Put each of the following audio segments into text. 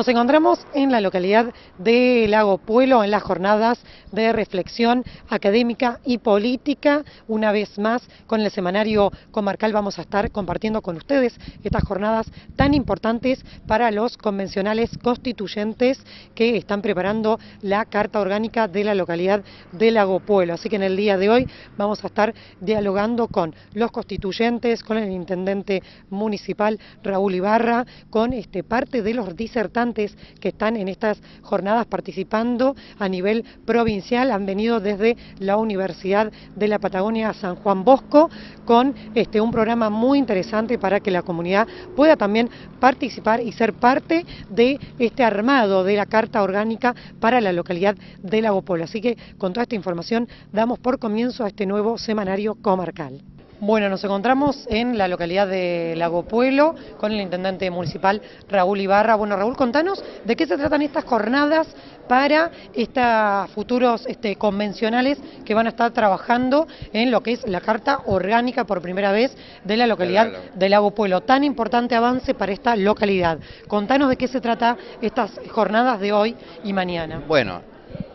Nos encontramos en la localidad de Lago Puelo en las jornadas de reflexión académica y política. Una vez más, con el semanario comarcal vamos a estar compartiendo con ustedes estas jornadas tan importantes para los convencionales constituyentes que están preparando la Carta Orgánica de la localidad de Lago Puelo. Así que en el día de hoy vamos a estar dialogando con los constituyentes, con el intendente municipal Raúl Ibarra, con parte de los disertantes que están en estas jornadas participando a nivel provincial. Han venido desde la Universidad de la Patagonia San Juan Bosco con un programa muy interesante para que la comunidad pueda también participar y ser parte de este armado de la Carta Orgánica para la localidad de Lago Puelo. Así que con toda esta información damos por comienzo a este nuevo semanario comarcal. Bueno, nos encontramos en la localidad de Lago Puelo con el intendente municipal Raúl Ibarra. Bueno, Raúl, contanos de qué se tratan estas jornadas para estos futuros convencionales que van a estar trabajando en lo que es la Carta Orgánica por primera vez de la localidad de Lago Puelo. Tan importante avance para esta localidad. Contanos de qué se trata estas jornadas de hoy y mañana. Bueno,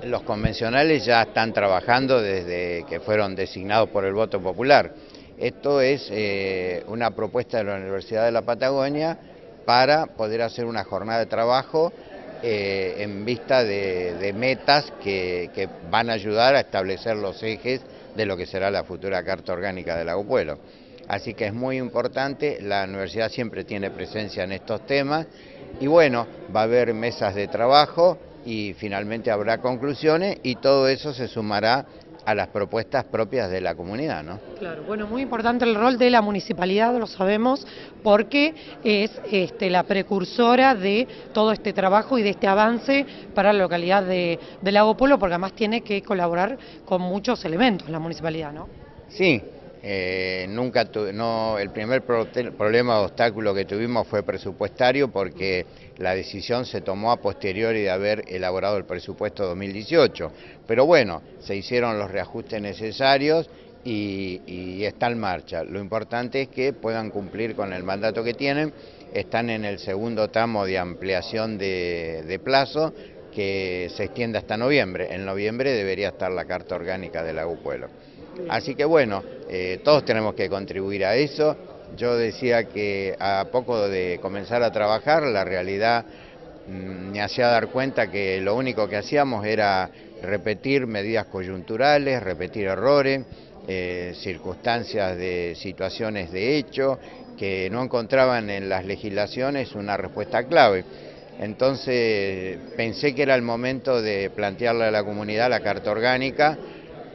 los convencionales ya están trabajando desde que fueron designados por el voto popular. Esto es una propuesta de la Universidad de la Patagonia para poder hacer una jornada de trabajo en vista de metas que van a ayudar a establecer los ejes de lo que será la futura Carta Orgánica de Lago Puelo. Así que es muy importante, la universidad siempre tiene presencia en estos temas y bueno, va a haber mesas de trabajo y finalmente habrá conclusiones y todo eso se sumará a las propuestas propias de la comunidad, ¿no? Claro, bueno, muy importante el rol de la municipalidad, lo sabemos, porque es la precursora de todo este trabajo y de este avance para la localidad de Lago Puelo, porque además tiene que colaborar con muchos elementos la municipalidad, ¿no? Sí, el primer problema o obstáculo que tuvimos fue presupuestario porque la decisión se tomó a posteriori de haber elaborado el presupuesto 2018, pero bueno, se hicieron los reajustes necesarios y está en marcha. Lo importante es que puedan cumplir con el mandato que tienen, están en el segundo tramo de ampliación de plazo que se extiende hasta noviembre. En noviembre debería estar la Carta Orgánica de Lago Puelo. Así que bueno, todos tenemos que contribuir a eso. Yo decía que a poco de comenzar a trabajar, la realidad me hacía dar cuenta que lo único que hacíamos era repetir medidas coyunturales, repetir errores, circunstancias de situaciones de hecho, que no encontraban en las legislaciones una respuesta clave. Entonces pensé que era el momento de plantearle a la comunidad la Carta Orgánica.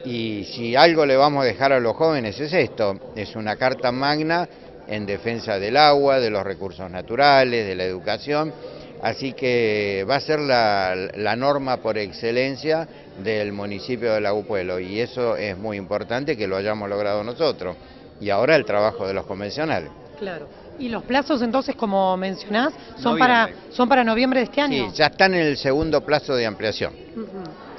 Y si algo le vamos a dejar a los jóvenes es esto, es una carta magna en defensa del agua, de los recursos naturales, de la educación, así que va a ser la norma por excelencia del municipio de Lago Puelo y eso es muy importante que lo hayamos logrado nosotros. Y ahora el trabajo de los convencionales. Claro. ¿Y los plazos entonces, como mencionás, son para noviembre de este año? Sí, ya están en el segundo plazo de ampliación.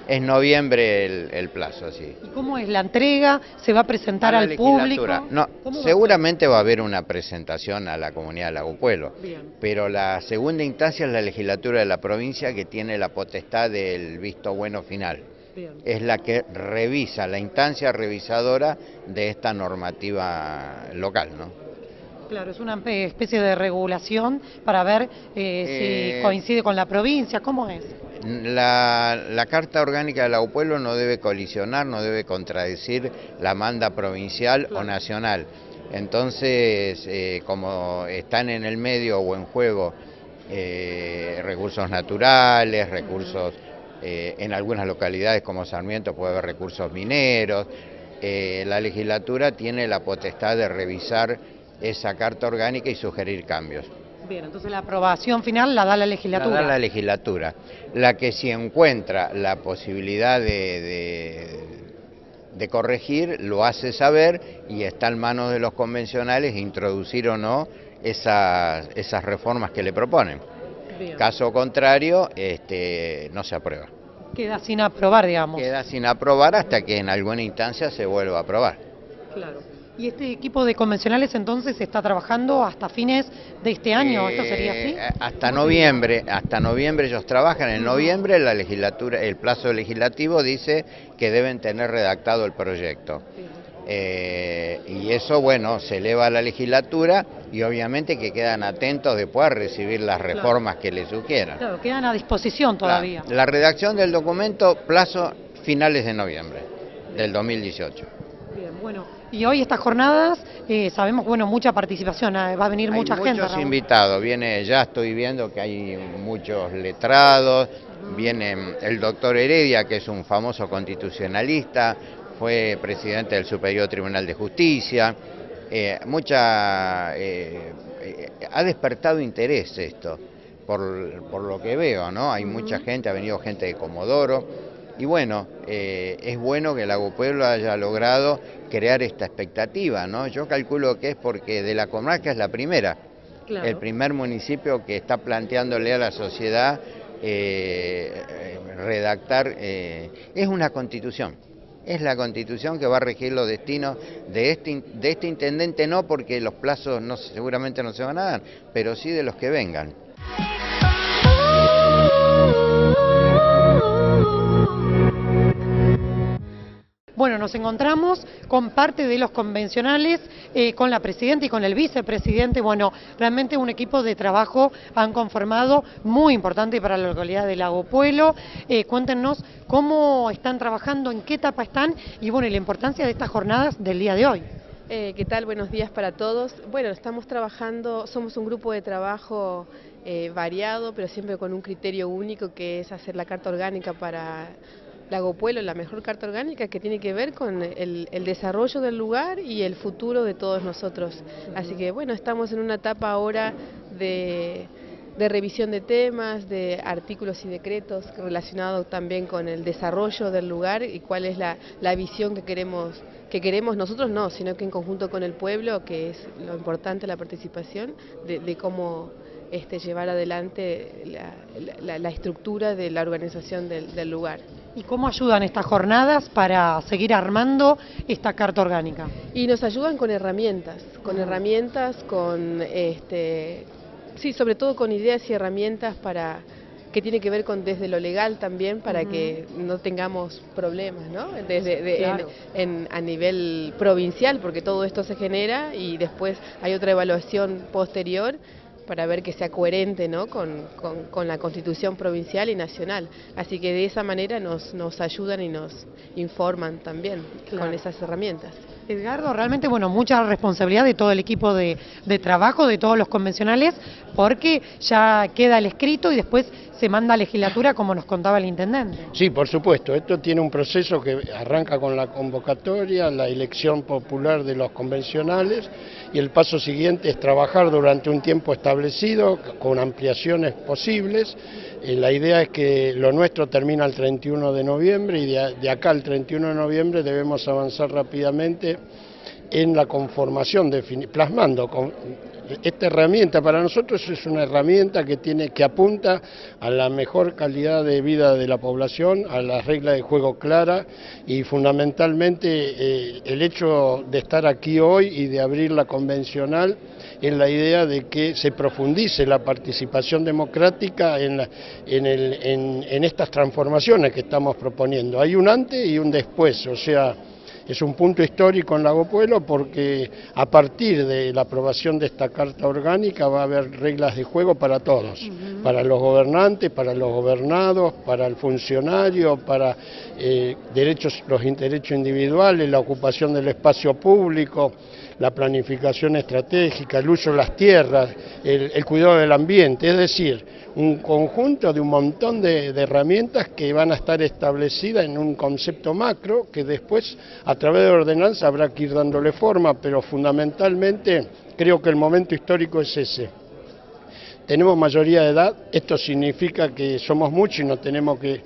Es noviembre el plazo, sí. ¿Y cómo es la entrega? ¿Se va a presentar al público? No, seguramente va a haber una presentación a la comunidad de Lago Puelo, pero la segunda instancia es la legislatura de la provincia que tiene la potestad del visto bueno final. Bien. Es la que revisa, la instancia revisadora de esta normativa local, ¿no? Claro, es una especie de regulación para ver si coincide con la provincia, ¿cómo es? La Carta Orgánica de Lago Puelo no debe colisionar, no debe contradecir la manda provincial o nacional. Entonces, como están en el medio o en juego recursos naturales, recursos, en algunas localidades como Sarmiento puede haber recursos mineros, la legislatura tiene la potestad de revisar esa Carta Orgánica y sugerir cambios. Bien, entonces la aprobación final la da la legislatura. La da la legislatura, la que si encuentra la posibilidad de corregir, lo hace saber y está en manos de los convencionales introducir o no esas reformas que le proponen. Bien. Caso contrario, no se aprueba. Queda sin aprobar, digamos. Queda sin aprobar hasta que en alguna instancia se vuelva a aprobar. Claro. ¿Y este equipo de convencionales entonces está trabajando hasta fines de este año? ¿Esto sería así? Hasta noviembre ellos trabajan. En noviembre la legislatura, el plazo legislativo dice que deben tener redactado el proyecto. Y eso, bueno, se eleva a la legislatura y obviamente que quedan atentos después a recibir las reformas que le sugieran. Claro, quedan a disposición todavía. La redacción del documento, plazo finales de noviembre del 2018. Bien, bueno, y hoy estas jornadas, sabemos, bueno, mucha participación, va a venir mucha gente. Hay muchos invitados, ya estoy viendo que hay muchos letrados, viene el doctor Heredia, que es un famoso constitucionalista, fue presidente del Superior Tribunal de Justicia, ha despertado interés esto, por lo que veo, ¿no? Hay mucha gente, ha venido gente de Comodoro, y bueno, es bueno que Lago Pueblo haya logrado crear esta expectativa, ¿no? Yo calculo que es porque de la comarca es la primera, claro, el primer municipio que está planteándole a la sociedad redactar, es una constitución. Es la constitución que va a regir los destinos de este intendente, no porque los plazos seguramente no se van a dar, pero sí de los que vengan. Bueno, nos encontramos con parte de los convencionales, con la presidenta y con el vicepresidente. Bueno, realmente un equipo de trabajo han conformado muy importante para la localidad de Lago Pueblo. Cuéntenos cómo están trabajando, en qué etapa están y bueno, y la importancia de estas jornadas del día de hoy. ¿Qué tal? Buenos días para todos. Bueno, estamos trabajando, somos un grupo de trabajo variado, pero siempre con un criterio único, que es hacer la carta orgánica para Lago Pueblo, la mejor carta orgánica que tiene que ver con el desarrollo del lugar y el futuro de todos nosotros. Así que bueno, estamos en una etapa ahora de revisión de temas, de artículos y decretos relacionados también con el desarrollo del lugar y cuál es la visión que queremos nosotros, no, sino que en conjunto con el pueblo, que es lo importante, la participación, de cómo llevar adelante la estructura de la organización del lugar. ¿Y cómo ayudan estas jornadas para seguir armando esta carta orgánica? Y nos ayudan con herramientas, sí, sobre todo con ideas y herramientas que tiene que ver con desde lo legal también, para que no tengamos problemas, ¿no? Claro. A nivel provincial, porque todo esto se genera y después hay otra evaluación posterior para ver que sea coherente, ¿no? con la Constitución provincial y nacional. Así que de esa manera nos ayudan y nos informan también, claro, con esas herramientas. Edgardo, realmente bueno, mucha responsabilidad de todo el equipo de trabajo, de todos los convencionales, porque ya queda el escrito y después se manda a legislatura, como nos contaba el intendente. Sí, por supuesto, esto tiene un proceso que arranca con la convocatoria, la elección popular de los convencionales, y el paso siguiente es trabajar durante un tiempo establecido, con ampliaciones posibles. La idea es que lo nuestro termina el 31 de noviembre y de acá al 31 de noviembre debemos avanzar rápidamente en la conformación, plasmando esta herramienta. Para nosotros es una herramienta que apunta a la mejor calidad de vida de la población, a las reglas de juego claras y fundamentalmente el hecho de estar aquí hoy y de abrir la convencional en la idea de que se profundice la participación democrática en estas transformaciones que estamos proponiendo. Hay un antes y un después, o sea, es un punto histórico en Lago Pueblo porque a partir de la aprobación de esta Carta Orgánica va a haber reglas de juego para todos, para los gobernantes, para los gobernados, para el funcionario, para los derechos individuales, la ocupación del espacio público, la planificación estratégica, el uso de las tierras, el cuidado del ambiente, es decir, un conjunto de un montón de herramientas que van a estar establecidas en un concepto macro que después a través de ordenanza habrá que ir dándole forma, pero fundamentalmente creo que el momento histórico es ese. Tenemos mayoría de edad, esto significa que somos muchos y nos tenemos que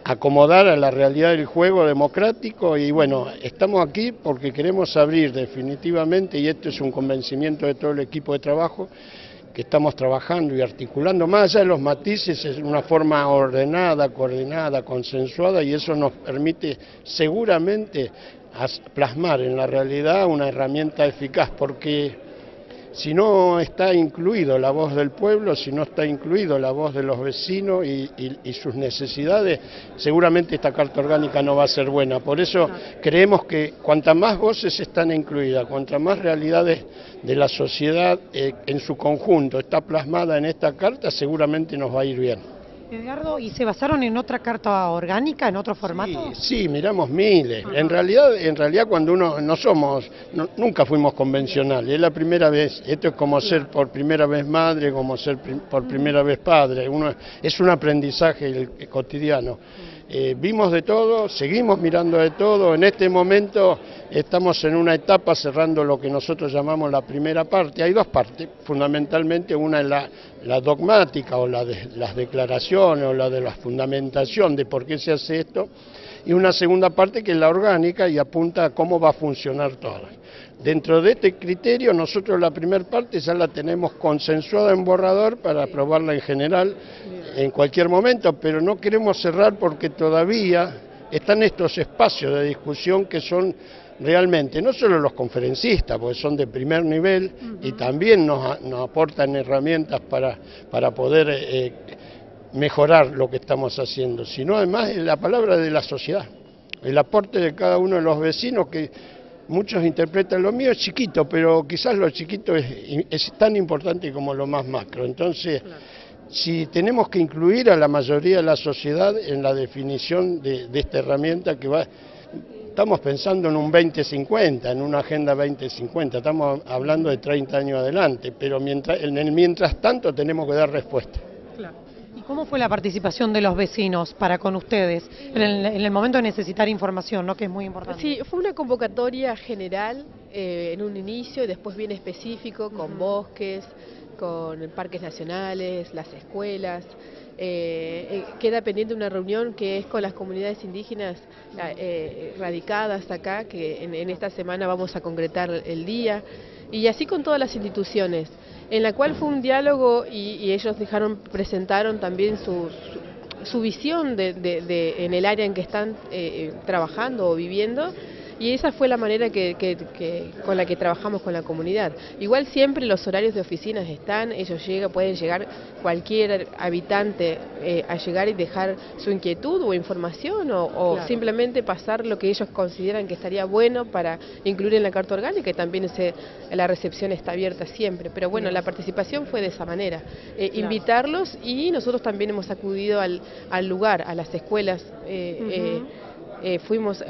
acomodar a la realidad del juego democrático y bueno, estamos aquí porque queremos abrir definitivamente, y esto es un convencimiento de todo el equipo de trabajo, que estamos trabajando y articulando, más allá de los matices, es una forma ordenada, coordinada, consensuada, y eso nos permite seguramente plasmar en la realidad una herramienta eficaz, porque si no está incluido la voz del pueblo, si no está incluido la voz de los vecinos y sus necesidades, seguramente esta Carta Orgánica no va a ser buena. Por eso creemos que cuantas más voces están incluidas, cuantas más realidades de la sociedad en su conjunto está plasmada en esta carta, seguramente nos va a ir bien. Edgardo, ¿y se basaron en otra carta orgánica, en otro formato? Sí, miramos miles. En realidad cuando uno nunca fuimos convencionales, es la primera vez. Esto es como ser por primera vez madre, como ser por primera vez padre. Es un aprendizaje cotidiano. Vimos de todo, seguimos mirando de todo. En este momento estamos en una etapa cerrando lo que nosotros llamamos la primera parte. Hay dos partes, fundamentalmente una es la dogmática o la de las declaraciones o la de la fundamentación de por qué se hace esto, y una segunda parte que es la orgánica y apunta a cómo va a funcionar todo. Dentro de este criterio nosotros la primera parte ya la tenemos consensuada en borrador para aprobarla en general en cualquier momento, pero no queremos cerrar porque todavía están estos espacios de discusión que son realmente, no solo los conferencistas, porque son de primer nivel y también nos aportan herramientas para poder mejorar lo que estamos haciendo, sino además la palabra de la sociedad, el aporte de cada uno de los vecinos que muchos interpretan lo mío es chiquito, pero quizás lo chiquito es tan importante como lo más macro. Entonces, si tenemos que incluir a la mayoría de la sociedad en la definición de esta herramienta estamos pensando en un 2050, en una agenda 2050, estamos hablando de 30 años adelante, pero mientras tanto tenemos que dar respuesta. ¿Y cómo fue la participación de los vecinos para con ustedes en el momento de necesitar información, ¿no? Que es muy importante? Sí, fue una convocatoria general en un inicio y después bien específico con bosques, con parques nacionales, las escuelas. Queda pendiente una reunión que es con las comunidades indígenas radicadas acá, que en esta semana vamos a concretar el día, y así con todas las instituciones, en la cual fue un diálogo y ellos presentaron también su visión en el área en que están trabajando o viviendo. Y esa fue la manera con la que trabajamos con la comunidad. Igual siempre los horarios de oficinas están, ellos pueden llegar cualquier habitante a llegar y dejar su inquietud o información o simplemente pasar lo que ellos consideran que estaría bueno para incluir en la Carta Orgánica, y también la recepción está abierta siempre. Pero bueno, la participación fue de esa manera, invitarlos, y nosotros también hemos acudido al lugar, a las escuelas. Fuimos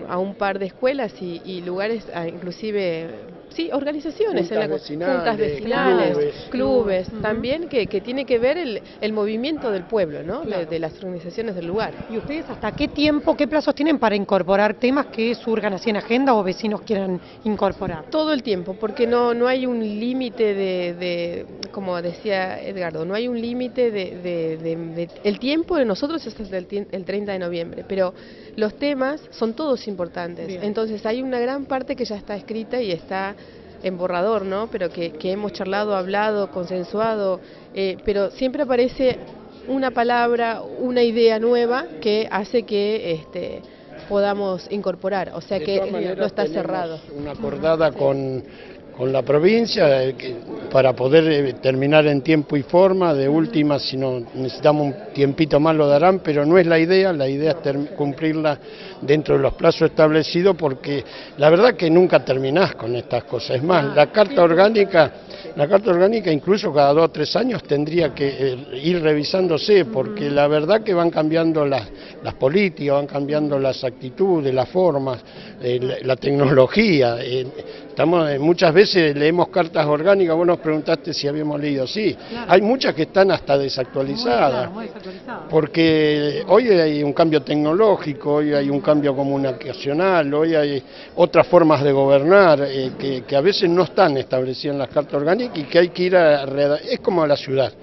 a un par de escuelas y lugares, inclusive organizaciones, juntas vecinales, clubes también, que tiene que ver el movimiento del pueblo, ¿no? De las organizaciones del lugar. ¿Y ustedes hasta qué plazos tienen para incorporar temas que surjan así en agenda o vecinos quieran incorporar? Todo el tiempo, porque no hay un límite como decía Edgardo, no hay un límite el tiempo de nosotros es hasta el 30 de noviembre, pero los temas son todos importantes. Bien. Entonces hay una gran parte que ya está escrita y está en borrador, ¿no? Pero que hemos charlado, hablado, consensuado, pero siempre aparece una palabra, una idea nueva que hace que podamos incorporar, o sea que no está cerrado. Una acordada con la provincia para poder terminar en tiempo y forma. De última, si no necesitamos un tiempito más lo darán, pero no es la idea es cumplirla dentro de los plazos establecidos, porque la verdad que nunca terminás con estas cosas. Es más, la Carta Orgánica incluso cada 2 o 3 años tendría que ir revisándose, porque la verdad que van cambiando las políticas, van cambiando las actitudes, las formas, la tecnología. Muchas veces leemos cartas orgánicas, vos nos preguntaste si habíamos leído, sí, hay muchas que están hasta desactualizadas, porque hoy hay un cambio tecnológico, hoy hay un cambio comunicacional, hoy hay otras formas de gobernar que a veces no están establecidas en las cartas orgánicas y que hay que ir es como la ciudad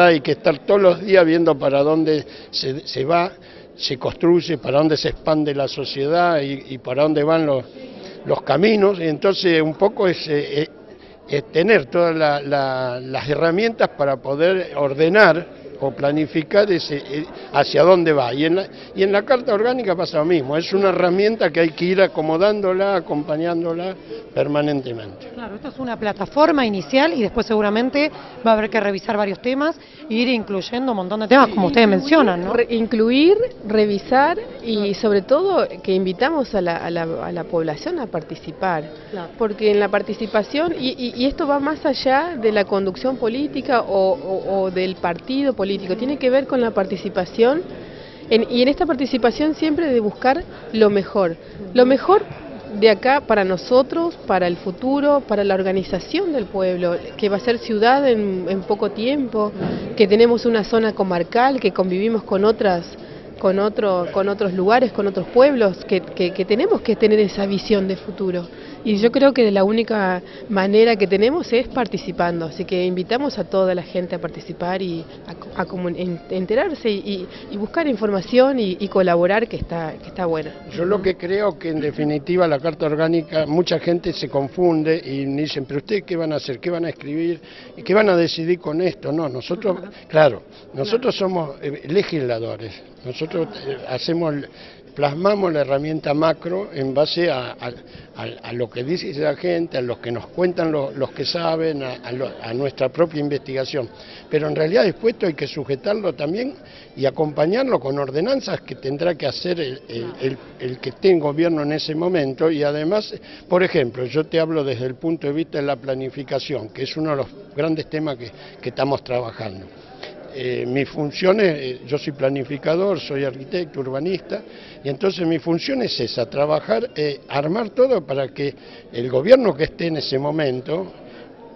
hay que estar todos los días viendo para dónde se va, se construye, para dónde se expande la sociedad y para dónde van los caminos, y entonces un poco es tener todas las herramientas para poder ordenar o planificar hacia dónde va. Y en la Carta Orgánica pasa lo mismo, es una herramienta que hay que ir acomodándola, acompañándola permanentemente. Claro, esto es una plataforma inicial y después seguramente va a haber que revisar varios temas e ir incluyendo un montón de temas, como ustedes mencionan, ¿no? Incluir, revisar y sobre todo que invitamos a la población a participar, Claro. porque en la participación, y esto va más allá de la conducción política o del partido político, tiene que ver con la participación y en esta participación siempre de buscar lo mejor de acá para nosotros, para el futuro, para la organización del pueblo, que va a ser ciudad en poco tiempo, que tenemos una zona comarcal, que convivimos con otros lugares, con otros pueblos, que tenemos que tener esa visión de futuro. Y yo creo que la única manera que tenemos es participando, así que invitamos a toda la gente a participar y a enterarse y buscar información y colaborar, que está buena. Yo lo que creo que en definitiva la Carta Orgánica, mucha gente se confunde y dicen, pero ¿ustedes qué van a hacer? ¿Qué van a escribir? ¿Y qué van a decidir con esto? No, nosotros, claro, nosotros somos legisladores, nosotros plasmamos la herramienta macro en base a lo que dice la gente, a lo que nos cuentan los que saben, a nuestra propia investigación. Pero en realidad después esto hay que sujetarlo también y acompañarlo con ordenanzas que tendrá que hacer el que esté en gobierno en ese momento. Y además, por ejemplo, yo te hablo desde el punto de vista de la planificación, que es uno de los grandes temas que estamos trabajando. Mis funciones, yo soy planificador, soy arquitecto, urbanista, y entonces mi función es esa, trabajar, armar todo para que el gobierno que esté en ese momento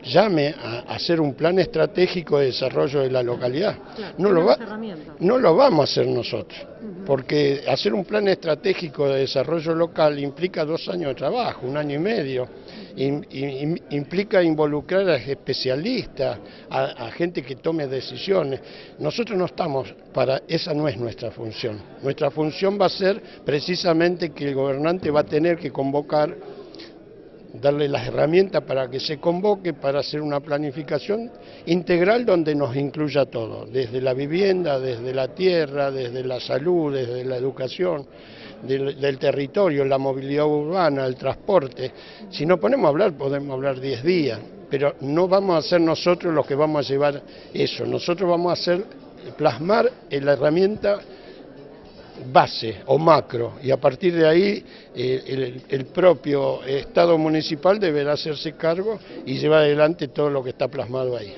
llame a hacer un plan estratégico de desarrollo de la localidad. Claro, No lo vamos a hacer nosotros, porque hacer un plan estratégico de desarrollo local implica 2 años de trabajo, 1 año y medio, implica involucrar a especialistas, a gente que tome decisiones. Nosotros no estamos esa no es nuestra función. Nuestra función va a ser precisamente que el gobernante va a tener que convocar, darle las herramientas para que se convoque, para hacer una planificación integral donde nos incluya todo, desde la vivienda, desde la tierra, desde la salud, desde la educación, del territorio, la movilidad urbana, el transporte. Si nos ponemos a hablar, podemos hablar 10 días, pero no vamos a ser nosotros los que vamos a llevar eso. Nosotros vamos a plasmar en la herramienta base o macro, y a partir de ahí el propio Estado municipal deberá hacerse cargo y llevar adelante todo lo que está plasmado ahí.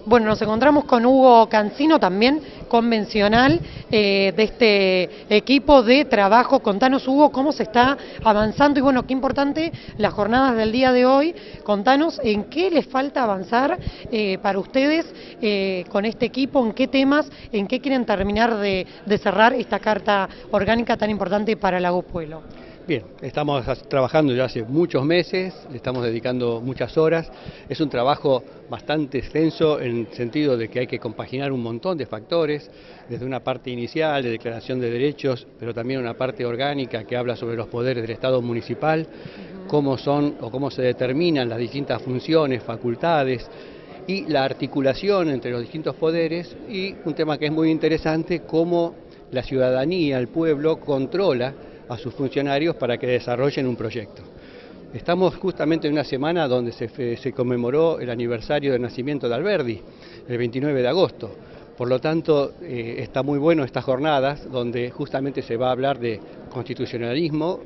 Bueno, nos encontramos con Hugo Cancino, también convencional de este equipo de trabajo. Contanos, Hugo, cómo se está avanzando y bueno, qué importante las jornadas del día de hoy. Contanos en qué les falta avanzar para ustedes con este equipo, en qué temas, en qué quieren terminar de cerrar esta carta orgánica tan importante para Lago Puelo. Bien, estamos trabajando ya hace muchos meses, le estamos dedicando muchas horas. Es un trabajo bastante extenso en el sentido de que hay que compaginar un montón de factores, desde una parte inicial de declaración de derechos, pero también una parte orgánica que habla sobre los poderes del Estado municipal, cómo son o cómo se determinan las distintas funciones, facultades, y la articulación entre los distintos poderes, y un tema que es muy interesante, cómo la ciudadanía, el pueblo, controla a sus funcionarios para que desarrollen un proyecto. Estamos justamente en una semana donde se conmemoró el aniversario del nacimiento de Alberdi, el 29 de agosto. Por lo tanto, está muy bueno estas jornadas donde justamente se va a hablar de constitucionalismo,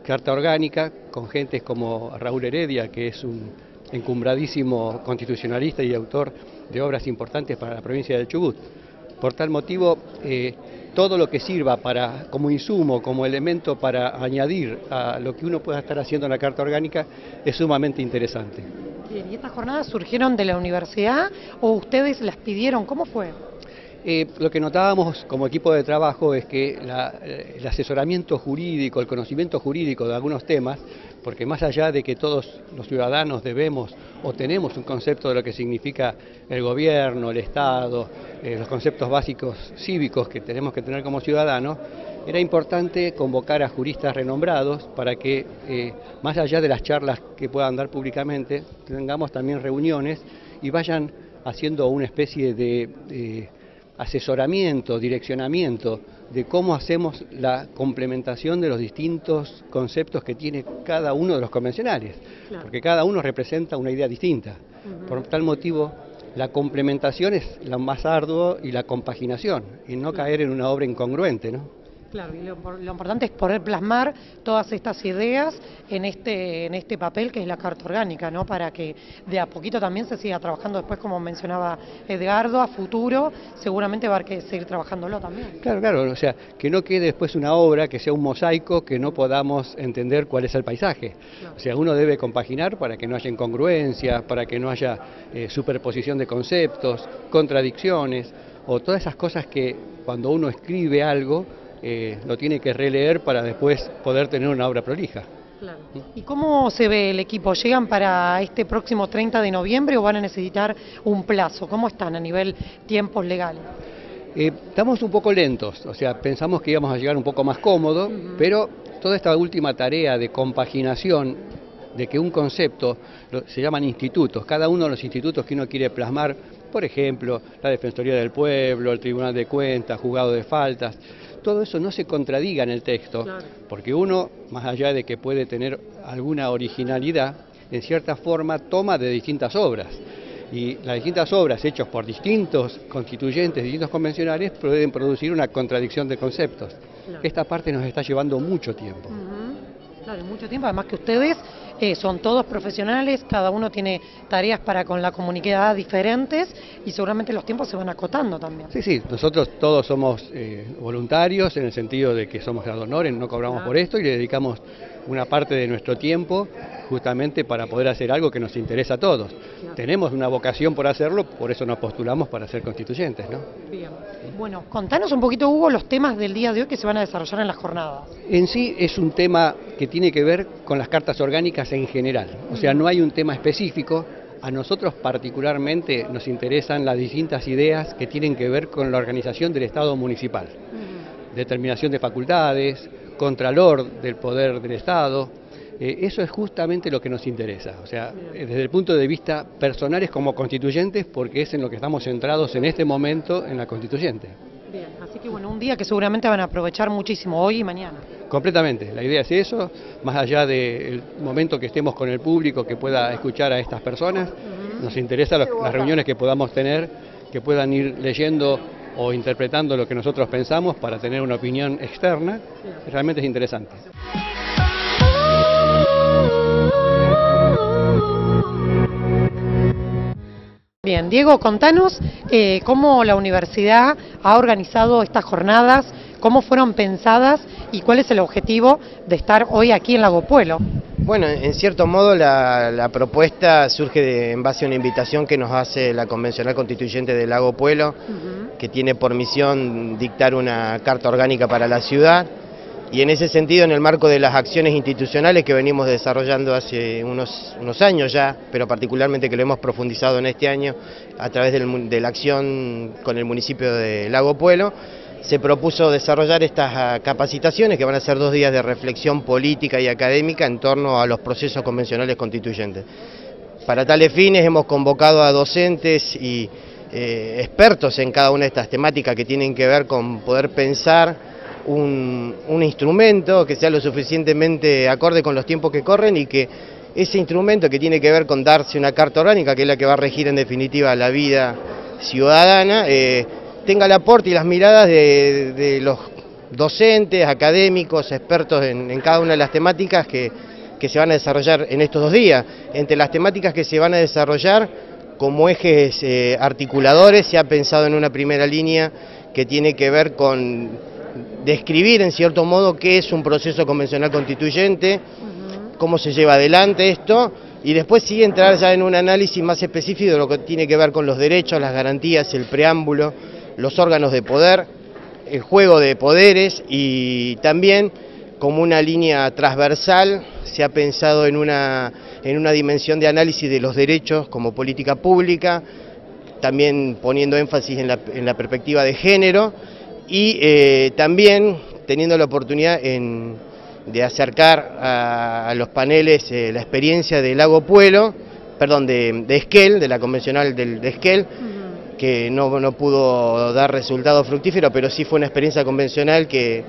carta orgánica, con gentes como Raúl Heredia, que es un encumbradísimo constitucionalista y autor de obras importantes para la provincia del Chubut. Por tal motivo, todo lo que sirva como insumo, como elemento para añadir a lo que uno pueda estar haciendo en la Carta Orgánica es sumamente interesante. Bien, ¿y estas jornadas surgieron de la universidad o ustedes las pidieron? ¿Cómo fue? Lo que notábamos como equipo de trabajo es que el asesoramiento jurídico, el conocimiento jurídico de algunos temas, porque más allá de que todos los ciudadanos debemos o tenemos un concepto de lo que significa el gobierno, el Estado, los conceptos básicos cívicos que tenemos que tener como ciudadanos, era importante convocar a juristas renombrados para que, más allá de las charlas que puedan dar públicamente, tengamos también reuniones y vayan haciendo una especie de asesoramiento, direccionamiento de cómo hacemos la complementación de los distintos conceptos que tiene cada uno de los convencionales, porque cada uno representa una idea distinta. Por tal motivo, la complementación es lo más arduo y la compaginación, y no caer en una obra incongruente, ¿no? Claro, y lo importante es poder plasmar todas estas ideas en este papel que es la Carta Orgánica, ¿no? Para que de a poquito también se siga trabajando después, como mencionaba Edgardo, a futuro seguramente va a haber que seguir trabajándolo también. Claro, o sea, que no quede después una obra que sea un mosaico que no podamos entender cuál es el paisaje. Claro. O sea, uno debe compaginar para que no haya incongruencias, para que no haya superposición de conceptos, contradicciones, o todas esas cosas que cuando uno escribe algo, lo tiene que releer para después poder tener una obra prolija. Claro. ¿Y cómo se ve el equipo? ¿Llegan para este próximo 30 de noviembre o van a necesitar un plazo? ¿Cómo están a nivel tiempos legales? Estamos un poco lentos, o sea, pensamos que íbamos a llegar un poco más cómodo, pero toda esta última tarea de compaginación, de que un concepto, se llaman institutos, cada uno de los institutos que uno quiere plasmar, por ejemplo, la Defensoría del Pueblo, el Tribunal de Cuentas, Juzgado de Faltas, todo eso no se contradiga en el texto, claro, porque uno, más allá de que puede tener alguna originalidad, en cierta forma toma de distintas obras. Y las distintas obras hechas por distintos constituyentes, distintos convencionales, pueden producir una contradicción de conceptos. Claro. Esta parte nos está llevando mucho tiempo. Claro, mucho tiempo, además que ustedes son todos profesionales, cada uno tiene tareas para con la comunidad diferentes y seguramente los tiempos se van acotando también. Sí, nosotros todos somos voluntarios en el sentido de que somos ad honorem, no cobramos por esto y le dedicamos una parte de nuestro tiempo justamente para poder hacer algo que nos interesa a todos. Claro. Tenemos una vocación por hacerlo, por eso nos postulamos para ser constituyentes, ¿no? Bien. Bueno, contanos un poquito, Hugo, los temas del día de hoy que se van a desarrollar en las jornadas. En sí es un tema que tiene que ver con las cartas orgánicas en general, o sea, no hay un tema específico. A nosotros particularmente nos interesan las distintas ideas que tienen que ver con la organización del Estado municipal, determinación de facultades, contralor del poder del Estado. Eso es justamente lo que nos interesa, o sea, desde el punto de vista personales como constituyentes, porque es en lo que estamos centrados en este momento en la constituyente. Bien, así que bueno, un día que seguramente van a aprovechar muchísimo, hoy y mañana. Completamente, la idea es eso, más allá del momento que estemos con el público que pueda escuchar a estas personas, nos interesa las reuniones que podamos tener, que puedan ir leyendo o interpretando lo que nosotros pensamos para tener una opinión externa, realmente es interesante. Bien, Diego, contanos cómo la universidad ha organizado estas jornadas, cómo fueron pensadas y cuál es el objetivo de estar hoy aquí en Lago Puelo. Bueno, en cierto modo la propuesta surge en base a una invitación que nos hace la Convencional Constituyente de Lago Puelo, que tiene por misión dictar una carta orgánica para la ciudad. Y en ese sentido, en el marco de las acciones institucionales que venimos desarrollando hace unos años ya, pero particularmente que lo hemos profundizado en este año a través de la acción con el municipio de Lago Puelo, se propuso desarrollar estas capacitaciones que van a ser 2 días de reflexión política y académica en torno a los procesos convencionales constituyentes. Para tales fines hemos convocado a docentes y expertos en cada una de estas temáticas que tienen que ver con poder pensar un instrumento que sea lo suficientemente acorde con los tiempos que corren y que ese instrumento que tiene que ver con darse una carta orgánica, que es la que va a regir en definitiva la vida ciudadana, tenga el aporte y las miradas de los docentes, académicos, expertos en cada una de las temáticas que se van a desarrollar en estos 2 días. Entre las temáticas que se van a desarrollar como ejes articuladores se ha pensado en una primera línea que tiene que ver con describir en cierto modo qué es un proceso convencional constituyente, cómo se lleva adelante esto, y después sí entrar ya en un análisis más específico de lo que tiene que ver con los derechos, las garantías, el preámbulo, los órganos de poder, el juego de poderes, y también como una línea transversal se ha pensado en una dimensión de análisis de los derechos como política pública, también poniendo énfasis en la perspectiva de género, y también teniendo la oportunidad de acercar a los paneles la experiencia de Lago Puelo, perdón, de Esquel, de la convencional de Esquel, que no pudo dar resultado fructífero, pero sí fue una experiencia convencional que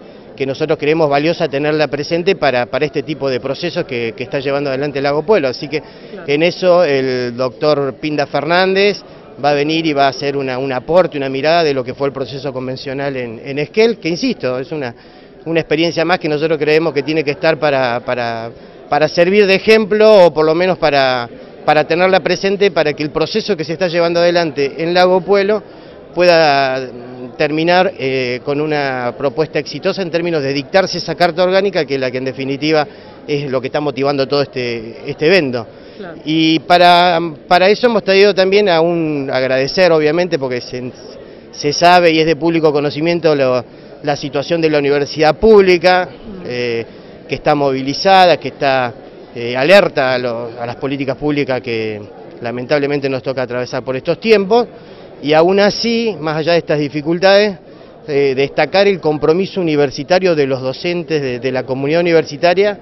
nosotros creemos valiosa tenerla presente para este tipo de procesos que está llevando adelante Lago Puelo. Así que en eso el doctor Pinda Fernández va a venir y va a hacer un aporte, una mirada de lo que fue el proceso convencional en Esquel, que insisto, es una experiencia más que nosotros creemos que tiene que estar para servir de ejemplo, o por lo menos para tenerla presente, para que el proceso que se está llevando adelante en Lago Puelo pueda terminar con una propuesta exitosa en términos de dictarse esa carta orgánica, que es la que en definitiva es lo que está motivando todo este evento. Claro. Y para eso hemos traído también agradecer, obviamente, porque se sabe y es de público conocimiento la situación de la universidad pública, que está movilizada, que está alerta a las políticas públicas que lamentablemente nos toca atravesar por estos tiempos, y aún así, más allá de estas dificultades, destacar el compromiso universitario de los docentes de la comunidad universitaria,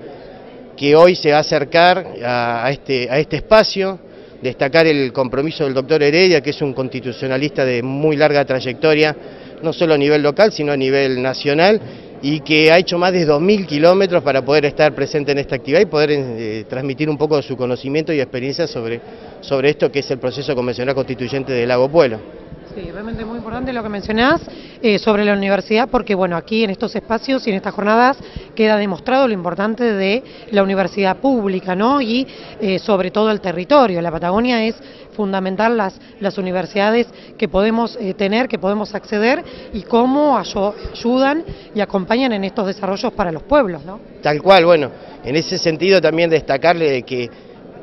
que hoy se va a acercar a este espacio, destacar el compromiso del doctor Heredia, que es un constitucionalista de muy larga trayectoria, no solo a nivel local, sino a nivel nacional, y que ha hecho más de 2.000 kilómetros para poder estar presente en esta actividad y poder transmitir un poco de su conocimiento y experiencia sobre esto que es el proceso convencional constituyente de Lago Puelo. Sí, realmente muy importante lo que mencionás sobre la universidad, porque bueno, aquí en estos espacios y en estas jornadas queda demostrado lo importante de la universidad pública, ¿no? Y sobre todo el territorio. La Patagonia es fundamental las universidades que podemos tener, que podemos acceder, y cómo ayudan y acompañan en estos desarrollos para los pueblos, ¿no? Tal cual, bueno, en ese sentido también destacarle que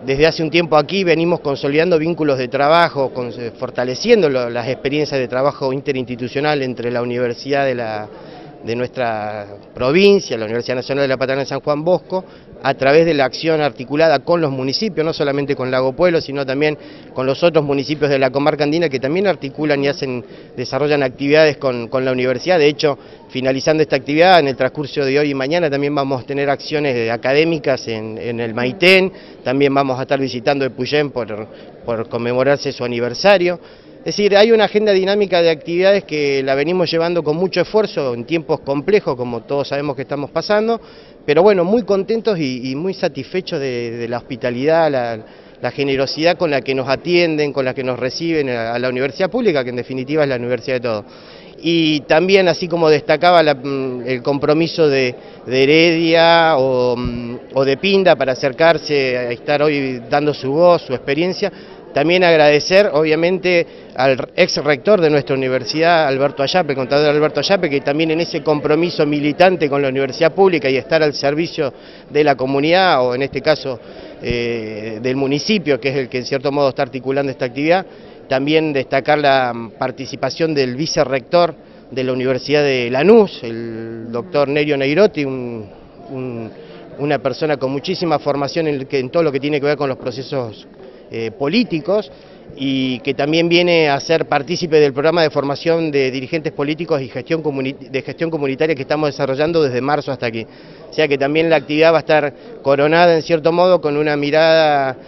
desde hace un tiempo aquí venimos consolidando vínculos de trabajo, fortaleciendo las experiencias de trabajo interinstitucional entre la universidad de nuestra provincia, la Universidad Nacional de la Patagonia San Juan Bosco, a través de la acción articulada con los municipios, no solamente con Lago Puelo, sino también con los otros municipios de la comarca andina, que también articulan y desarrollan actividades con la universidad. De hecho, finalizando esta actividad, en el transcurso de hoy y mañana también vamos a tener acciones académicas en el Maitén, también vamos a estar visitando Epuyén por conmemorarse su aniversario. Es decir, hay una agenda dinámica de actividades que la venimos llevando con mucho esfuerzo en tiempos complejos, como todos sabemos que estamos pasando, pero bueno, muy contentos y muy satisfechos de la hospitalidad, la generosidad con la que nos atienden, con la que nos reciben a la universidad pública, que en definitiva es la universidad de todos. Y también, así como destacaba el compromiso de Heredia o de Pinda para acercarse a estar hoy dando su voz, su experiencia, también agradecer obviamente al ex rector de nuestra universidad, Alberto Ayape, el contador Alberto Ayape, que también en ese compromiso militante con la universidad pública y estar al servicio de la comunidad, o en este caso del municipio, que es el que en cierto modo está articulando esta actividad. También destacar la participación del vicerrector de la Universidad de Lanús, el doctor Nerio Neirotti, una persona con muchísima formación en todo lo que tiene que ver con los procesos políticos, y que también viene a ser partícipe del programa de formación de dirigentes políticos y de gestión comunitaria que estamos desarrollando desde marzo hasta aquí. O sea que también la actividad va a estar coronada en cierto modo con una mirada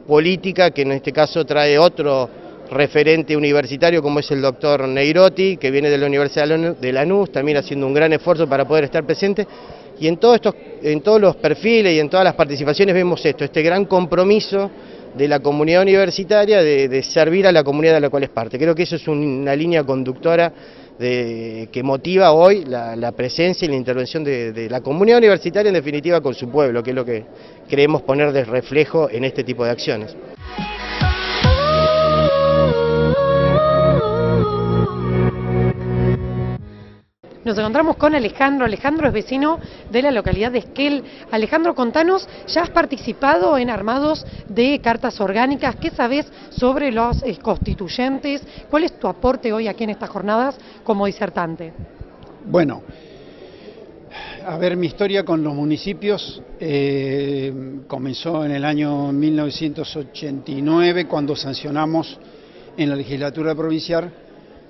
política, que en este caso trae otro referente universitario como es el doctor Neirotti, que viene de la Universidad de Lanús, también haciendo un gran esfuerzo para poder estar presente. Y en todos los perfiles y en todas las participaciones vemos este gran compromiso de la comunidad universitaria de servir a la comunidad de la cual es parte. Creo que eso es una línea conductora que motiva hoy la presencia y la intervención de la comunidad universitaria, en definitiva con su pueblo, que es lo que creemos poner de reflejo en este tipo de acciones. Nos encontramos con Alejandro. Alejandro es vecino de la localidad de Esquel. Alejandro, contanos, ¿ya has participado en armados de cartas orgánicas? ¿Qué sabés sobre los constituyentes? ¿Cuál es tu aporte hoy aquí en estas jornadas como disertante? Bueno, a ver, mi historia con los municipios comenzó en el año 1989, cuando sancionamos en la legislatura provincial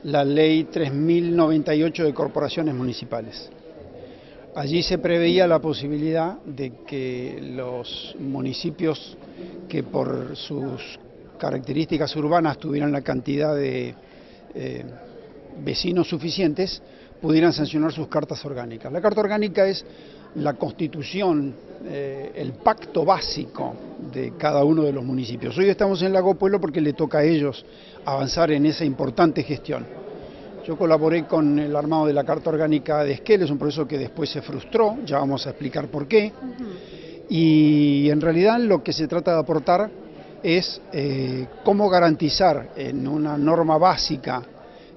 la ley 3098 de corporaciones municipales. Allí se preveía la posibilidad de que los municipios que por sus características urbanas tuvieran la cantidad de vecinos suficientes pudieran sancionar sus cartas orgánicas. La carta orgánica es la constitución, el pacto básico de cada uno de los municipios. Hoy estamos en Lago Puelo porque le toca a ellos avanzar en esa importante gestión. Yo colaboré con el armado de la Carta Orgánica de Esquel, es un proceso que después se frustró, ya vamos a explicar por qué. Y en realidad lo que se trata de aportar es cómo garantizar en una norma básica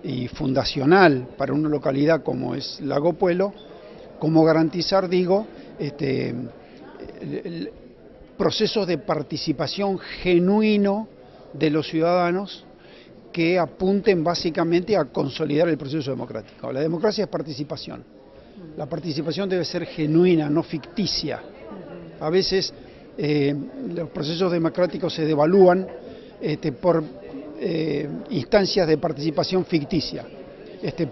y fundacional para una localidad como es Lago Puelo, cómo garantizar, procesos de participación genuino de los ciudadanos que apunten básicamente a consolidar el proceso democrático. La democracia es participación. La participación debe ser genuina, no ficticia. A veces los procesos democráticos se devalúan por instancias de participación ficticia,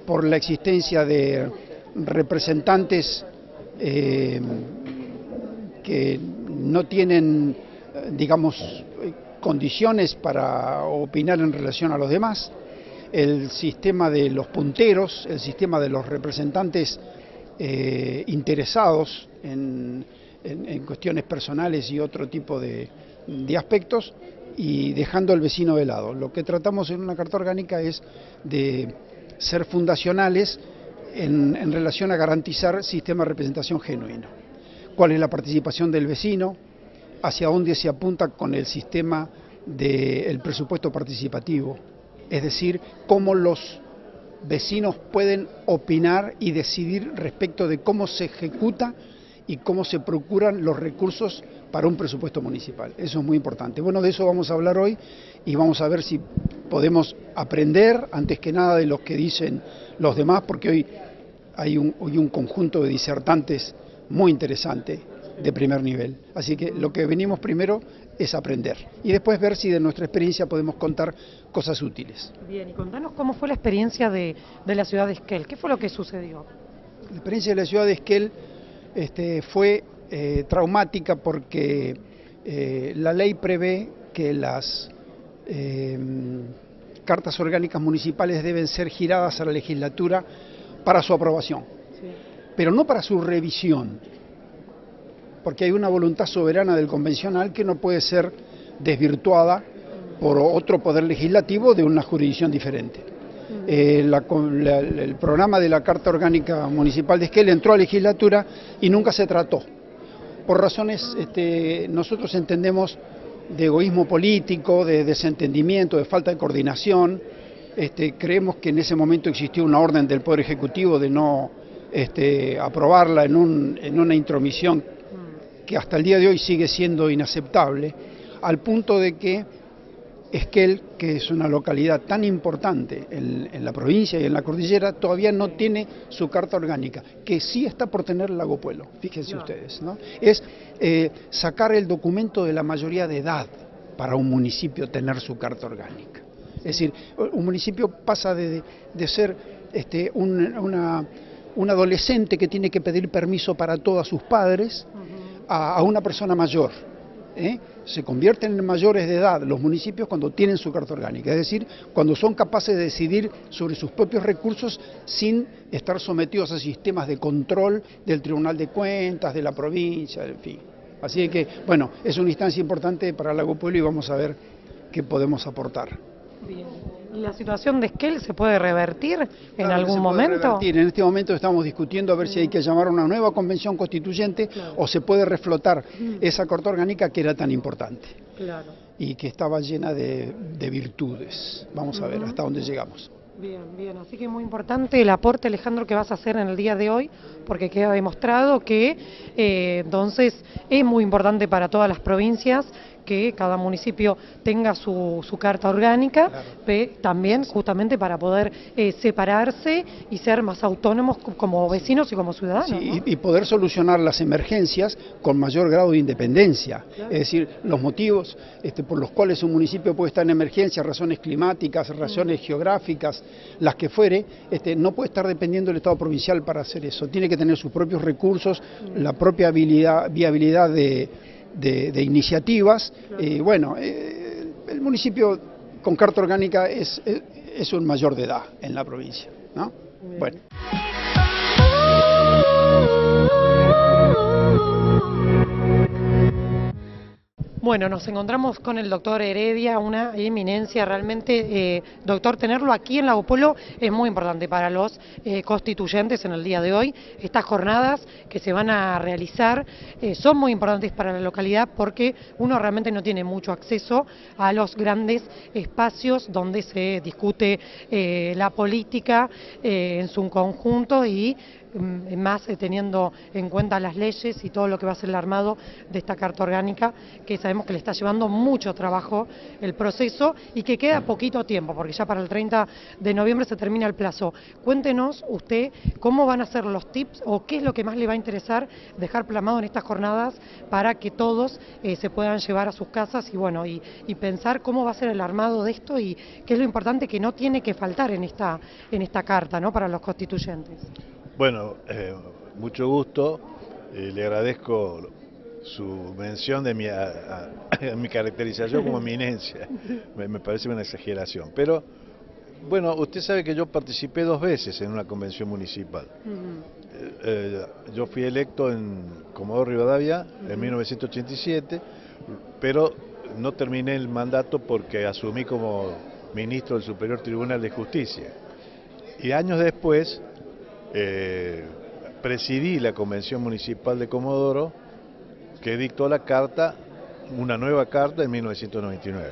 por la existencia de representantes que no tienen, digamos, condiciones para opinar en relación a los demás, el sistema de los punteros, el sistema de los representantes interesados en cuestiones personales y otro tipo de aspectos, y dejando al vecino de lado. Lo que tratamos en una carta orgánica es de ser fundacionales en relación a garantizar sistema de representación genuino. ¿Cuál es la participación del vecino? Hacia dónde se apunta con el sistema del presupuesto participativo, es decir, cómo los vecinos pueden opinar y decidir respecto de cómo se ejecuta y cómo se procuran los recursos para un presupuesto municipal. Eso es muy importante. Bueno, de eso vamos a hablar hoy y vamos a ver si podemos aprender, antes que nada, de lo que dicen los demás, porque hoy hay un conjunto de disertantes muy interesante de primer nivel. Así que lo que venimos primero es aprender y después ver si de nuestra experiencia podemos contar cosas útiles. Bien, y contanos cómo fue la experiencia de la ciudad de Esquel. ¿Qué fue lo que sucedió? La experiencia de la ciudad de Esquel fue traumática porque la ley prevé que las cartas orgánicas municipales deben ser giradas a la legislatura para su aprobación, pero no para su revisión, porque hay una voluntad soberana del convencional que no puede ser desvirtuada por otro poder legislativo de una jurisdicción diferente. El programa de la Carta Orgánica Municipal de Esquel entró a legislatura y nunca se trató. Por razones, nosotros entendemos, de egoísmo político, de desentendimiento, de falta de coordinación. Creemos que en ese momento existió una orden del Poder Ejecutivo de no aprobarla en una intromisión que hasta el día de hoy sigue siendo inaceptable, al punto de que Esquel, que es una localidad tan importante en la provincia y en la cordillera, todavía no tiene su carta orgánica, que sí está por tener Lago Puelo, fíjense ustedes, ¿no? Es sacar el documento de la mayoría de edad para un municipio tener su carta orgánica. Es decir, un municipio pasa de ser un adolescente que tiene que pedir permiso para todos sus padres a una persona mayor. Se convierten en mayores de edad los municipios cuando tienen su carta orgánica, es decir, cuando son capaces de decidir sobre sus propios recursos sin estar sometidos a sistemas de control del Tribunal de Cuentas, de la provincia, en fin. Así que, bueno, es una instancia importante para Lago Puelo y vamos a ver qué podemos aportar. Bien. ¿Y la situación de Esquel se puede revertir en algún momento? Revertir. En este momento estamos discutiendo a ver si hay que llamar a una nueva convención constituyente o se puede reflotar esa carta orgánica que era tan importante y que estaba llena de virtudes. Vamos a ver hasta dónde llegamos. Bien, bien, así que muy importante el aporte, Alejandro, que vas a hacer en el día de hoy, porque queda demostrado que entonces es muy importante para todas las provincias que cada municipio tenga su carta orgánica, también justamente para poder separarse y ser más autónomos como vecinos y como ciudadanos. Sí, ¿no? y poder solucionar las emergencias con mayor grado de independencia. Claro. Es decir, los motivos por los cuales un municipio puede estar en emergencia, razones climáticas, razones geográficas, las que fuere, no puede estar dependiendo del Estado provincial para hacer eso. Tiene que tener sus propios recursos, la propia viabilidad de iniciativas. Bueno, el municipio con carta orgánica es un mayor de edad en la provincia, ¿no? Bueno. Bueno, nos encontramos con el doctor Heredia, una eminencia realmente. Doctor, tenerlo aquí en Lago Puelo es muy importante para los constituyentes en el día de hoy. Estas jornadas que se van a realizar son muy importantes para la localidad porque uno realmente no tiene mucho acceso a los grandes espacios donde se discute la política en su conjunto y más teniendo en cuenta las leyes y todo lo que va a ser el armado de esta carta orgánica, que sabemos que le está llevando mucho trabajo el proceso y que queda poquito tiempo, porque ya para el 30 de noviembre se termina el plazo. Cuéntenos usted cómo van a ser los tips o qué es lo que más le va a interesar dejar plasmado en estas jornadas para que todos se puedan llevar a sus casas y bueno, y pensar cómo va a ser el armado de esto y qué es lo importante que no tiene que faltar en esta carta, ¿no?, para los constituyentes. Bueno, mucho gusto, le agradezco su mención de mi caracterización como eminencia, me parece una exageración, pero bueno, usted sabe que yo participé 2 veces en una convención municipal. Yo fui electo en Comodoro Rivadavia en 1987, pero no terminé el mandato porque asumí como ministro del Superior Tribunal de Justicia. Y años después presidí la Convención Municipal de Comodoro, que dictó la carta, una nueva carta en 1999.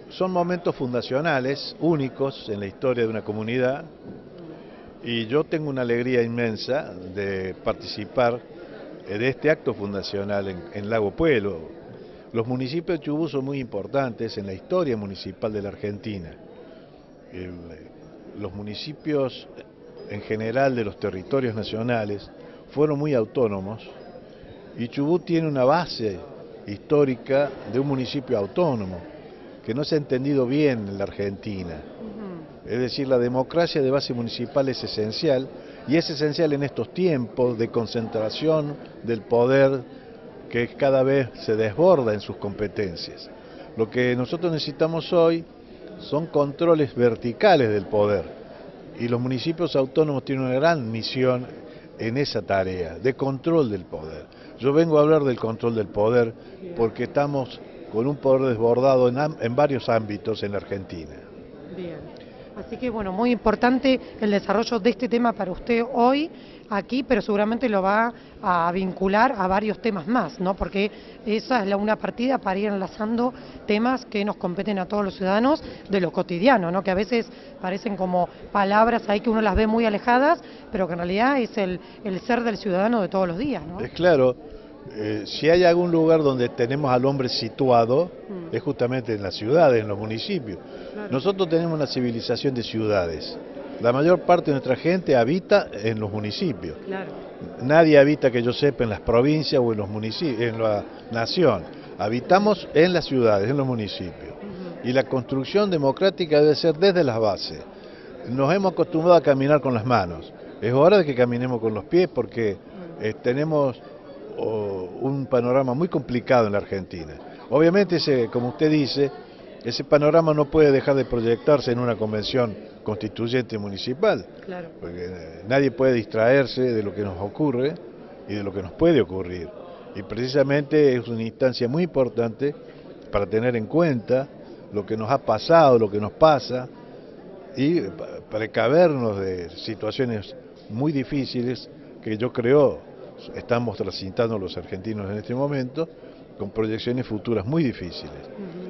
Son momentos fundacionales, únicos en la historia de una comunidad, y yo tengo una alegría inmensa de participar de este acto fundacional en Lago Puelo. Los municipios de Chubut son muy importantes en la historia municipal de la Argentina. Los municipios en general de los territorios nacionales fueron muy autónomos y Chubut tiene una base histórica de un municipio autónomo que no se ha entendido bien en la Argentina. Es decir, la democracia de base municipal es esencial y es esencial en estos tiempos de concentración del poder que cada vez se desborda en sus competencias. Lo que nosotros necesitamos hoy son controles verticales del poder y los municipios autónomos tienen una gran misión en esa tarea de control del poder. Yo vengo a hablar del control del poder porque estamos con un poder desbordado en varios ámbitos en la Argentina. Bien. Así que bueno, muy importante el desarrollo de este tema para usted hoy aquí, pero seguramente lo va a vincular a varios temas más, ¿no? Porque esa es una partida para ir enlazando temas que nos competen a todos los ciudadanos de lo cotidiano, ¿no? Que a veces parecen como palabras ahí que uno las ve muy alejadas, pero que en realidad es el ser del ciudadano de todos los días, ¿no? Es claro, si hay algún lugar donde tenemos al hombre situado, es justamente en las ciudades, en los municipios. Claro. Nosotros tenemos una civilización de ciudades. La mayor parte de nuestra gente habita en los municipios. Claro. Nadie habita, que yo sepa, en las provincias o en los municipios, en la nación. Habitamos en las ciudades, en los municipios. Y la construcción democrática debe ser desde las bases. Nos hemos acostumbrado a caminar con las manos. Es hora de que caminemos con los pies porque tenemos un panorama muy complicado en la Argentina. Obviamente, como usted dice, ese panorama no puede dejar de proyectarse en una convención constituyente municipal, claro, porque nadie puede distraerse de lo que nos ocurre y de lo que nos puede ocurrir. Y precisamente es una instancia muy importante para tener en cuenta lo que nos ha pasado, lo que nos pasa y precavernos de situaciones muy difíciles que yo creo estamos transitando los argentinos en este momento, con proyecciones futuras muy difíciles.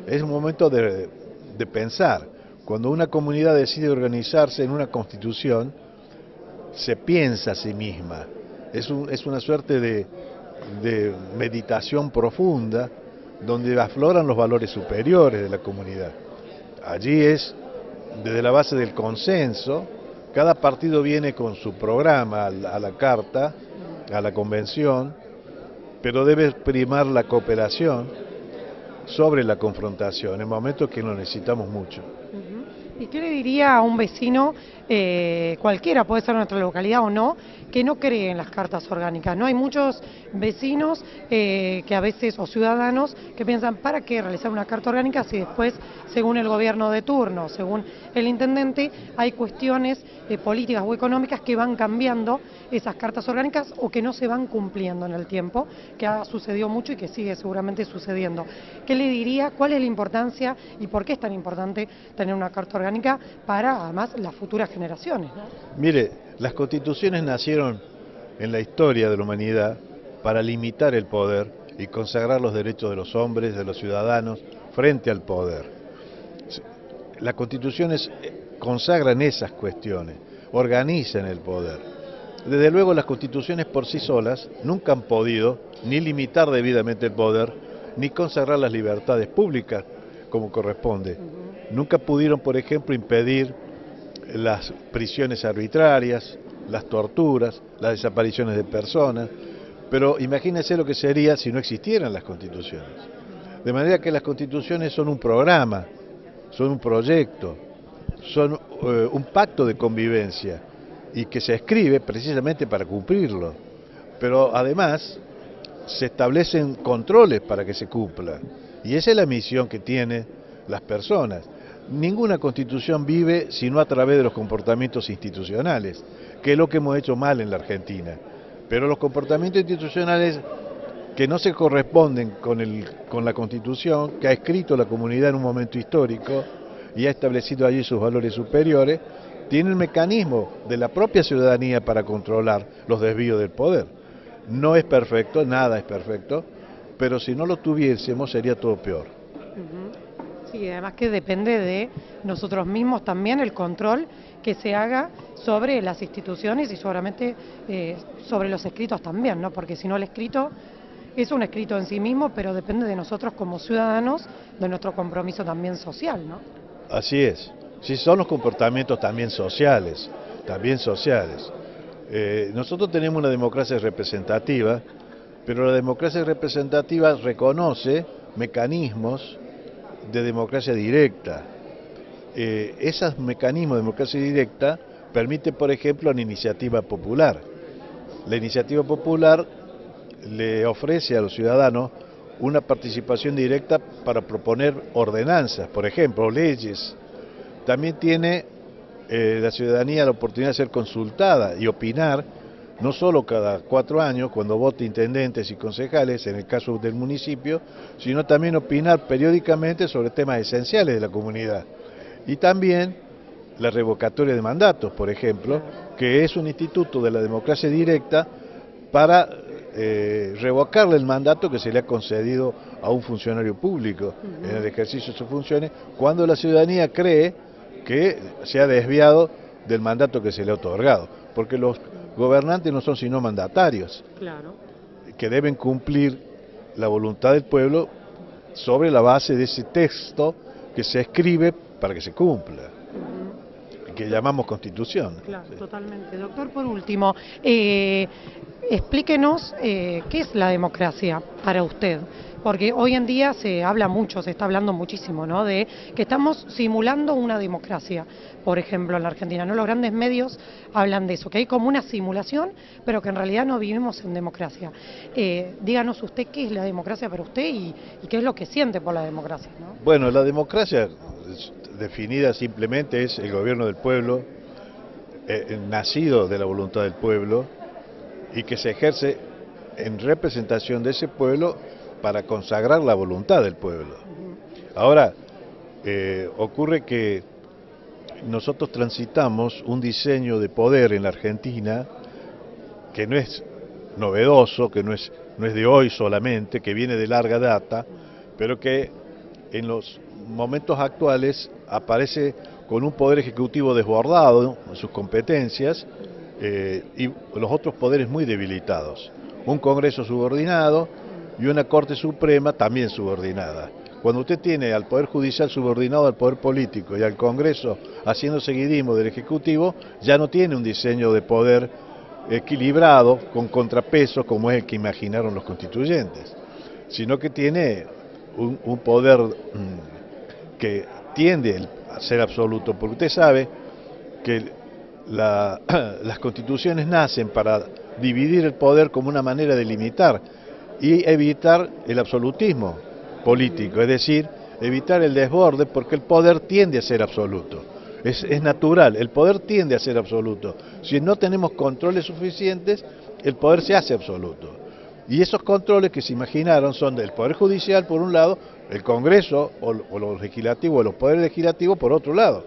Es un momento de pensar. Cuando una comunidad decide organizarse en una constitución, se piensa a sí misma. Es una suerte de de meditación profunda, donde afloran los valores superiores de la comunidad. Allí es desde la base del consenso, cada partido viene con su programa a la carta, a la convención, pero debe primar la cooperación sobre la confrontación, en momentos que lo necesitamos mucho. ¿Y qué le diría a un vecino, cualquiera, puede ser nuestra localidad o no, que no cree en las cartas orgánicas? No hay muchos vecinos que a veces, o ciudadanos, que piensan, ¿para qué realizar una carta orgánica si después, según el gobierno de turno, según el intendente, hay cuestiones políticas o económicas que van cambiando esas cartas orgánicas o que no se van cumpliendo en el tiempo, que ha sucedido mucho y que sigue seguramente sucediendo? ¿Qué le diría? ¿Cuál es la importancia y por qué es tan importante tener una carta orgánica para, además, las futuras generaciones, ¿no? Mire, las constituciones nacieron en la historia de la humanidad para limitar el poder y consagrar los derechos de los hombres, de los ciudadanos, frente al poder. Las constituciones consagran esas cuestiones, organizan el poder. Desde luego, las constituciones por sí solas nunca han podido ni limitar debidamente el poder, ni consagrar las libertades públicas como corresponde. Nunca pudieron, por ejemplo, impedir las prisiones arbitrarias, las torturas, las desapariciones de personas, pero imagínense lo que sería si no existieran las constituciones. De manera que las constituciones son un programa, son un proyecto, son un pacto de convivencia y que se escribe precisamente para cumplirlo, pero además se establecen controles para que se cumpla, y esa es la misión que tienen las personas. Ninguna constitución vive sino a través de los comportamientos institucionales, que es lo que hemos hecho mal en la Argentina. Pero los comportamientos institucionales que no se corresponden con la Constitución, que ha escrito la comunidad en un momento histórico y ha establecido allí sus valores superiores, tienen el mecanismo de la propia ciudadanía para controlar los desvíos del poder. No es perfecto, nada es perfecto, pero si no lo tuviésemos sería todo peor. Sí, además que depende de nosotros mismos también el control que se haga sobre las instituciones y seguramente sobre los escritos también, ¿no? Porque si no, el escrito es un escrito en sí mismo, pero depende de nosotros como ciudadanos, de nuestro compromiso también social, ¿no? Así es. Sí, son los comportamientos también sociales, nosotros tenemos una democracia representativa, pero la democracia representativa reconoce mecanismos de democracia directa. Esos mecanismos de democracia directa permiten, por ejemplo, una iniciativa popular. La iniciativa popular le ofrece a los ciudadanos una participación directa para proponer ordenanzas, por ejemplo, leyes. También tiene la ciudadanía la oportunidad de ser consultada y opinar, no solo cada 4 años, cuando vote intendentes y concejales, en el caso del municipio, sino también opinar periódicamente sobre temas esenciales de la comunidad. Y también la revocatoria de mandatos, por ejemplo, que es un instituto de la democracia directa para revocarle el mandato que se le ha concedido a un funcionario público en el ejercicio de sus funciones, cuando la ciudadanía cree que se ha desviado del mandato que se le ha otorgado, porque los gobernantes no son sino mandatarios, que deben cumplir la voluntad del pueblo sobre la base de ese texto que se escribe para que se cumpla, que llamamos Constitución. Claro, totalmente. Doctor, por último, explíquenos qué es la democracia para usted, porque hoy en día se habla mucho, se está hablando muchísimo, ¿no?, de que estamos simulando una democracia, por ejemplo, en la Argentina, ¿no? Los grandes medios hablan de eso, que hay como una simulación, pero que en realidad no vivimos en democracia. Díganos usted qué es la democracia para usted y qué es lo que siente por la democracia, ¿no? Bueno, la democracia definida simplemente es el gobierno del pueblo, nacido de la voluntad del pueblo y que se ejerce en representación de ese pueblo para consagrar la voluntad del pueblo. Ahora, ocurre que nosotros transitamos un diseño de poder en la Argentina que no es novedoso, que no es de hoy solamente, que viene de larga data, pero que en los momentos actuales aparece con un poder ejecutivo desbordado en sus competencias y los otros poderes muy debilitados. un Congreso subordinado y una Corte Suprema también subordinada. Cuando usted tiene al Poder Judicial subordinado al Poder Político y al Congreso haciendo seguidismo del Ejecutivo, ya no tiene un diseño de poder equilibrado, con contrapesos como es el que imaginaron los constituyentes, sino que tiene un poder que tiende a ser absoluto, porque usted sabe que las constituciones nacen para dividir el poder como una manera de limitar y evitar el absolutismo político, es decir, evitar el desborde, porque el poder tiende a ser absoluto. Es natural, el poder tiende a ser absoluto. Si no tenemos controles suficientes, el poder se hace absoluto. Y esos controles que se imaginaron son del Poder Judicial por un lado, el Congreso o los legislativos, o los poderes legislativos por otro lado.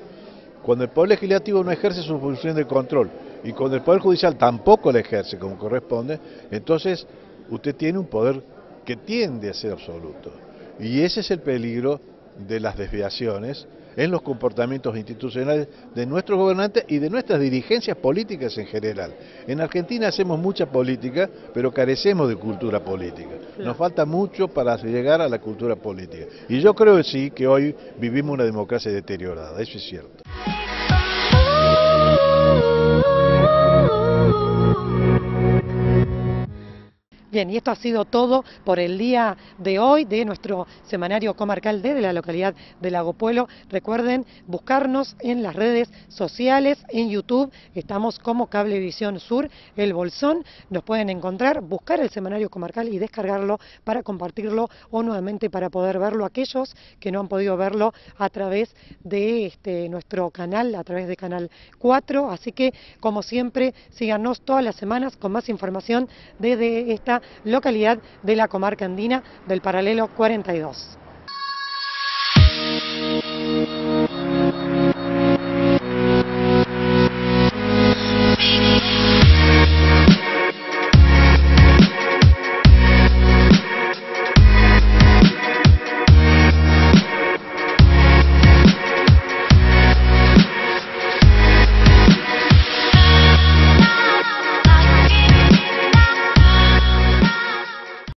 Cuando el Poder Legislativo no ejerce su función de control y cuando el Poder Judicial tampoco la ejerce como corresponde, entonces usted tiene un poder que tiende a ser absoluto. Y ese es el peligro de las desviaciones en los comportamientos institucionales de nuestros gobernantes y de nuestras dirigencias políticas en general. En Argentina hacemos mucha política, pero carecemos de cultura política. Nos falta mucho para llegar a la cultura política. Y yo creo sí que hoy vivimos una democracia deteriorada, eso es cierto. Bien, y esto ha sido todo por el día de hoy de nuestro semanario comarcal desde la localidad de Lago Puelo. Recuerden buscarnos en las redes sociales, en YouTube, estamos como Cablevisión Sur, El Bolsón. Nos pueden encontrar, buscar el semanario comarcal y descargarlo para compartirlo o nuevamente para poder verlo aquellos que no han podido verlo a través de nuestro canal, a través de Canal 4. Así que, como siempre, síganos todas las semanas con más información desde esta localidad de la comarca andina del Paralelo 42.